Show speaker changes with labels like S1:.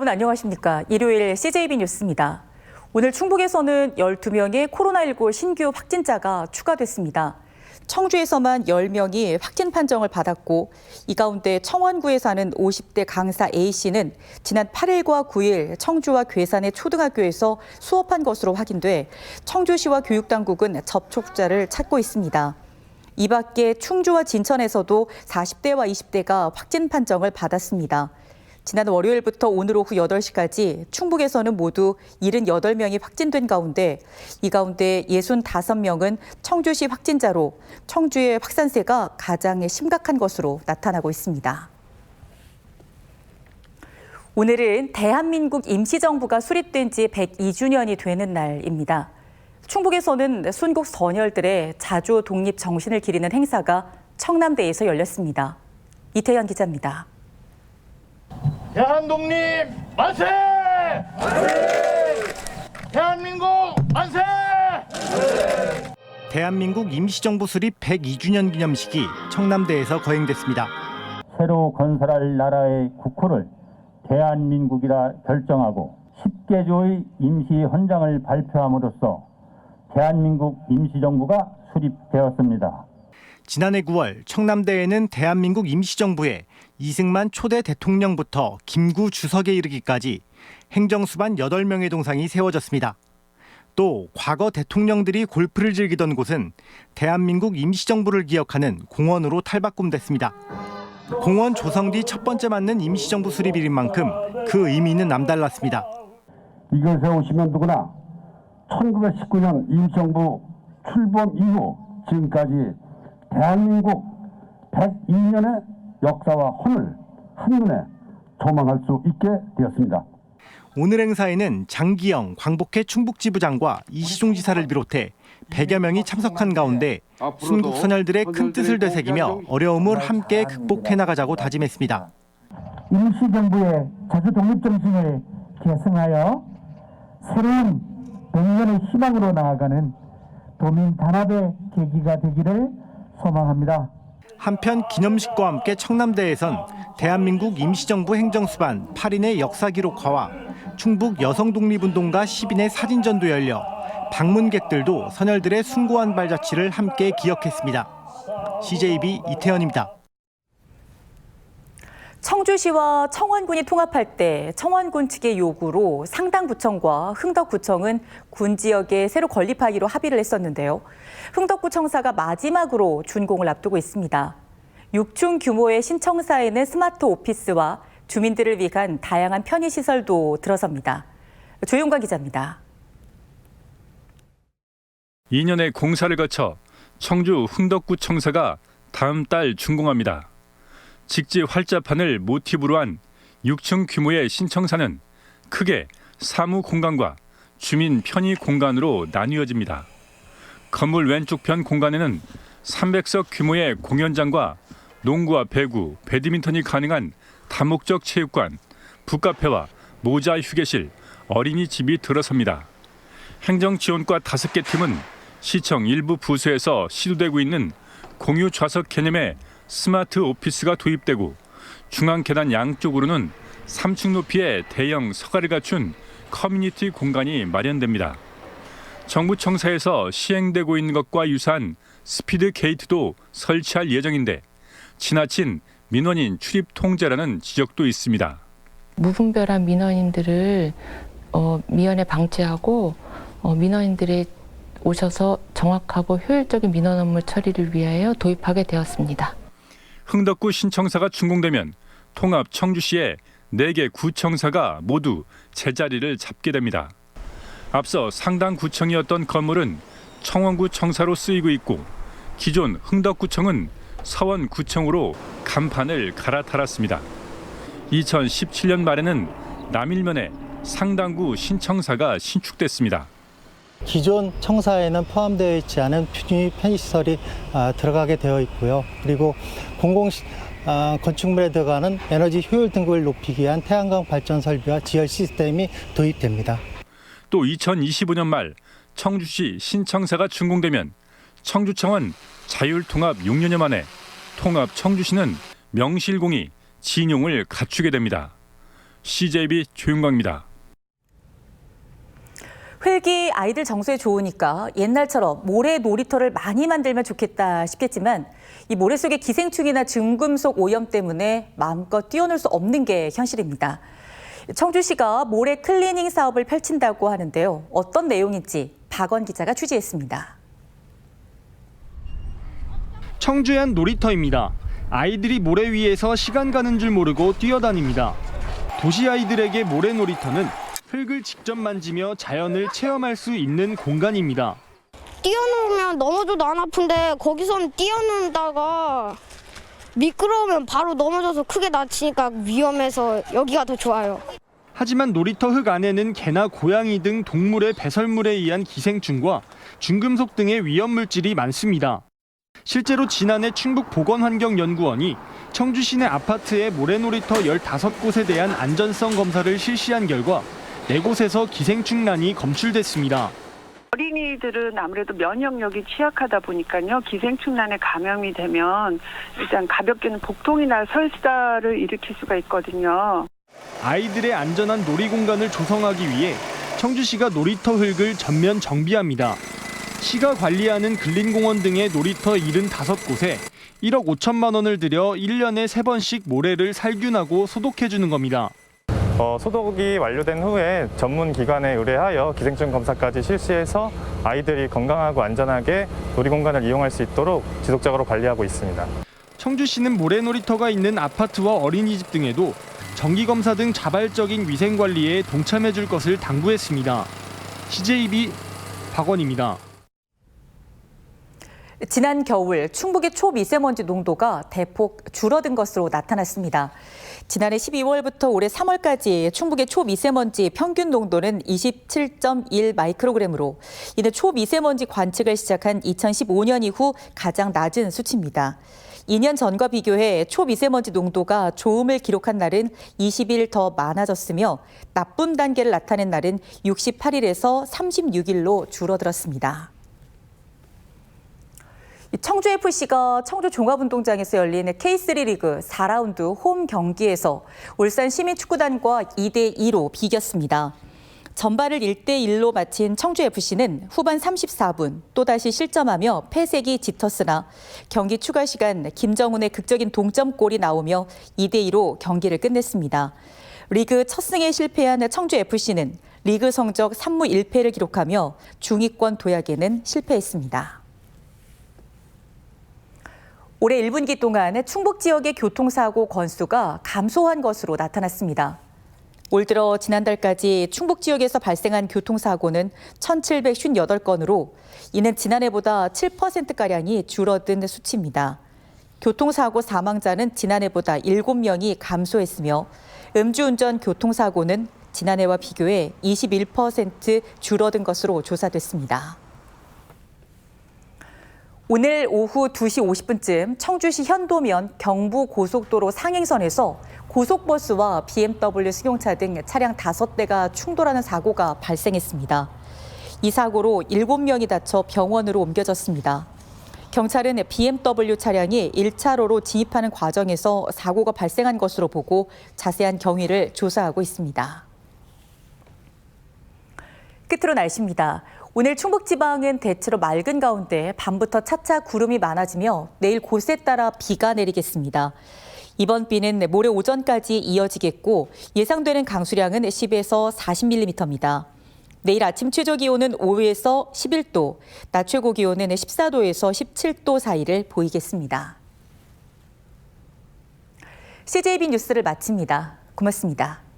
S1: 안녕하십니까. 일요일 CJB 뉴스입니다. 오늘 충북에서는 12명의 코로나19 신규 확진자가 추가됐습니다. 청주에서만 10명이 확진 판정을 받았고 이 가운데 청원구에 사는 50대 강사 A씨는 지난 8일과 9일 청주와 괴산의 초등학교에서 수업한 것으로 확인돼 청주시와 교육당국은 접촉자를 찾고 있습니다. 이 밖에 충주와 진천에서도 40대와 20대가 확진 판정을 받았습니다. 지난 월요일부터 오늘 오후 8시까지 충북에서는 모두 78명이 확진된 가운데 이 가운데 65명은 청주시 확진자로 청주의 확산세가 가장 심각한 것으로 나타나고 있습니다. 오늘은 대한민국 임시정부가 수립된 지 102주년이 되는 날입니다. 충북에서는 순국 선열들의 자주 독립 정신을 기리는 행사가 청남대에서 열렸습니다. 이태현 기자입니다.
S2: 대한독립 만세! 대한민국 만세!
S3: 대한민국 임시정부 수립 102주년 기념식이 청남대에서 거행됐습니다.
S4: 새로 건설할 나라의 국호를 대한민국이라 결정하고 10개조의 임시헌장을 발표함으로써 대한민국 임시정부가 수립되었습니다.
S3: 지난해 9월 청남대에는 대한민국 임시정부에 이승만 초대 대통령부터 김구 주석에 이르기까지 행정수반 8명의 동상이 세워졌습니다. 또 과거 대통령들이 골프를 즐기던 곳은 대한민국 임시정부를 기억하는 공원으로 탈바꿈됐습니다. 공원 조성 뒤 첫 번째 맞는 임시정부 수립일인 만큼 그 의미는 남달랐습니다.
S4: 이것에 오시면 누구나 1919년 임시정부 출범 이후 지금까지 대한민국 102년의 역사와 혼을 한눈에 조망할 수 있게 되었습니다.
S3: 오늘 행사에는 장기영 광복회 충북지부장과 이시종 지사를 비롯해 100여 명이 참석한 가운데 순국 선열들의 큰 뜻을 되새기며 어려움을 함께 극복해 나가자고 다짐했습니다.
S5: 임시정부의 자주 독립 정신을 계승하여 새로운 100년의 희망으로 나아가는 도민 단합의 계기가 되기를 소망합니다.
S3: 한편 기념식과 함께 청남대에선 대한민국 임시정부 행정수반 8인의 역사 기록화와 충북 여성독립운동가 10인의 사진전도 열려 방문객들도 선열들의 숭고한 발자취를 함께 기억했습니다. CJB 이태현입니다.
S1: 청주시와 청원군이 통합할 때 청원군 측의 요구로 상당구청과 흥덕구청은 군 지역에 새로 건립하기로 합의를 했었는데요. 흥덕구청사가 마지막으로 준공을 앞두고 있습니다. 6층 규모의 신청사에는 스마트 오피스와 주민들을 위한 다양한 편의시설도 들어섭니다. 조용관 기자입니다.
S6: 2년의 공사를 거쳐 청주 흥덕구청사가 다음 달 준공합니다. 직지 활자판을 모티브로 한 6층 규모의 신청사는 크게 사무 공간과 주민 편의 공간으로 나뉘어집니다. 건물 왼쪽 편 공간에는 300석 규모의 공연장과 농구와 배구, 배드민턴이 가능한 다목적 체육관, 북카페와 모자 휴게실, 어린이집이 들어섭니다. 행정지원과 5개 팀은 시청 일부 부서에서 시도되고 있는 공유 좌석 개념의 스마트 오피스가 도입되고 중앙 계단 양쪽으로는 3층 높이의 대형 서가를 갖춘 커뮤니티 공간이 마련됩니다. 정부 청사에서 시행되고 있는 것과 유사한 스피드 게이트도 설치할 예정인데 지나친 민원인 출입 통제라는 지적도 있습니다.
S7: 무분별한 민원인들을 미연에 방지하고 민원인들이 오셔서 정확하고 효율적인 민원 업무 처리를 위하여 도입하게 되었습니다.
S6: 흥덕구 신청사가 준공되면 통합 청주시의 4개 구청사가 모두 제자리를 잡게 됩니다. 앞서 상당구청이었던 건물은 청원구 청사로 쓰이고 있고 기존 흥덕구청은 서원구청으로 간판을 갈아탈았습니다. 2017년 말에는 남일면에 상당구 신청사가 신축됐습니다.
S8: 기존 청사에는 포함되어 있지 않은 편의시설이 들어가게 되어 있고요. 그리고 건축물에 들어가는 에너지 효율 등급을 높이기 위한 태양광 발전 설비와 지열 시스템이 도입됩니다.
S6: 또 2025년 말 청주시 신청사가 준공되면 청주청은 자율통합 6년여 만에 통합 청주시는 명실공히 진용을 갖추게 됩니다. CJB 조윤광입니다.
S1: 흙이 아이들 정서에 좋으니까 옛날처럼 모래 놀이터를 많이 만들면 좋겠다 싶겠지만 이 모래 속의 기생충이나 중금속 오염 때문에 마음껏 뛰어놀 수 없는 게 현실입니다. 청주시가 모래 클리닝 사업을 펼친다고 하는데요. 어떤 내용인지 박원 기자가 취재했습니다.
S3: 청주의 한 놀이터입니다. 아이들이 모래 위에서 시간 가는 줄 모르고 뛰어다닙니다. 도시 아이들에게 모래 놀이터는 흙을 직접 만지며 자연을 체험할 수 있는 공간입니다.
S9: 뛰어놀면 넘어져도 안 아픈데 거기서는 뛰어놀다가 미끄러우면 바로 넘어져서 크게 다치니까 위험해서 여기가 더 좋아요.
S3: 하지만 놀이터 흙 안에는 개나 고양이 등 동물의 배설물에 의한 기생충과 중금속 등의 위험물질이 많습니다. 실제로 지난해 충북보건환경연구원이 청주 시내 아파트의 모래놀이터 15곳에 대한 안전성 검사를 실시한 결과 4곳에서 기생충란이 검출됐습니다.
S10: 어린이들은 아무래도 면역력이 취약하다 보니까요. 기생충란에 감염이 되면 일단 가볍게는 복통이나 설사를 일으킬 수가 있거든요.
S3: 아이들의 안전한 놀이공간을 조성하기 위해 청주시가 놀이터 흙을 전면 정비합니다. 시가 관리하는 근린공원 등의 놀이터 75곳에 1억 5천만 원을 들여 1년에 3번씩 모래를 살균하고 소독해주는 겁니다.
S11: 소독이 완료된 후에 전문 기관에 의뢰하여 기생충 검사까지 실시해서 아이들이 건강하고 안전하게 놀이공간을 이용할 수 있도록 지속적으로 관리하고 있습니다.
S3: 청주시는 모래놀이터가 있는 아파트와 어린이집 등에도 정기검사 등 자발적인 위생관리에 동참해줄 것을 당부했습니다. CJB 박원입니다.
S1: 지난 겨울 충북의 초미세먼지 농도가 대폭 줄어든 것으로 나타났습니다. 지난해 12월부터 올해 3월까지 충북의 초미세먼지 평균 농도는 27.1 마이크로그램으로 이는 초미세먼지 관측을 시작한 2015년 이후 가장 낮은 수치입니다. 2년 전과 비교해 초미세먼지 농도가 좋음을 기록한 날은 20일 더 많아졌으며 나쁨 단계를 나타낸 날은 68일에서 36일로 줄어들었습니다. 청주FC가 청주 종합운동장에서 열린 K3 리그 4라운드 홈 경기에서 울산 시민축구단과 2대2로 비겼습니다. 전반을 1대1로 마친 청주FC는 후반 34분 또다시 실점하며 패색이 짙었으나 경기 추가 시간 김정훈의 극적인 동점골이 나오며 2대2로 경기를 끝냈습니다. 리그 첫 승에 실패한 청주FC는 리그 성적 3무 1패를 기록하며 중위권 도약에는 실패했습니다. 올해 1분기 동안 충북 지역의 교통사고 건수가 감소한 것으로 나타났습니다. 올 들어 지난달까지 충북 지역에서 발생한 교통사고는 1,758건으로 이는 지난해보다 7%가량이 줄어든 수치입니다. 교통사고 사망자는 지난해보다 7명이 감소했으며 음주운전 교통사고는 지난해와 비교해 21% 줄어든 것으로 조사됐습니다. 오늘 오후 2시 50분쯤 청주시 현도면 경부고속도로 상행선에서 고속버스와 BMW 승용차 등 차량 5대가 충돌하는 사고가 발생했습니다. 이 사고로 7명이 다쳐 병원으로 옮겨졌습니다. 경찰은 BMW 차량이 1차로로 진입하는 과정에서 사고가 발생한 것으로 보고 자세한 경위를 조사하고 있습니다. 끝으로 날씨입니다. 오늘 충북지방은 대체로 맑은 가운데 밤부터 차차 구름이 많아지며 내일 곳에 따라 비가 내리겠습니다. 이번 비는 모레 오전까지 이어지겠고 예상되는 강수량은 10에서 40mm입니다. 내일 아침 최저 기온은 5에서 11도, 낮 최고 기온은 14도에서 17도 사이를 보이겠습니다. CJB 뉴스를 마칩니다. 고맙습니다.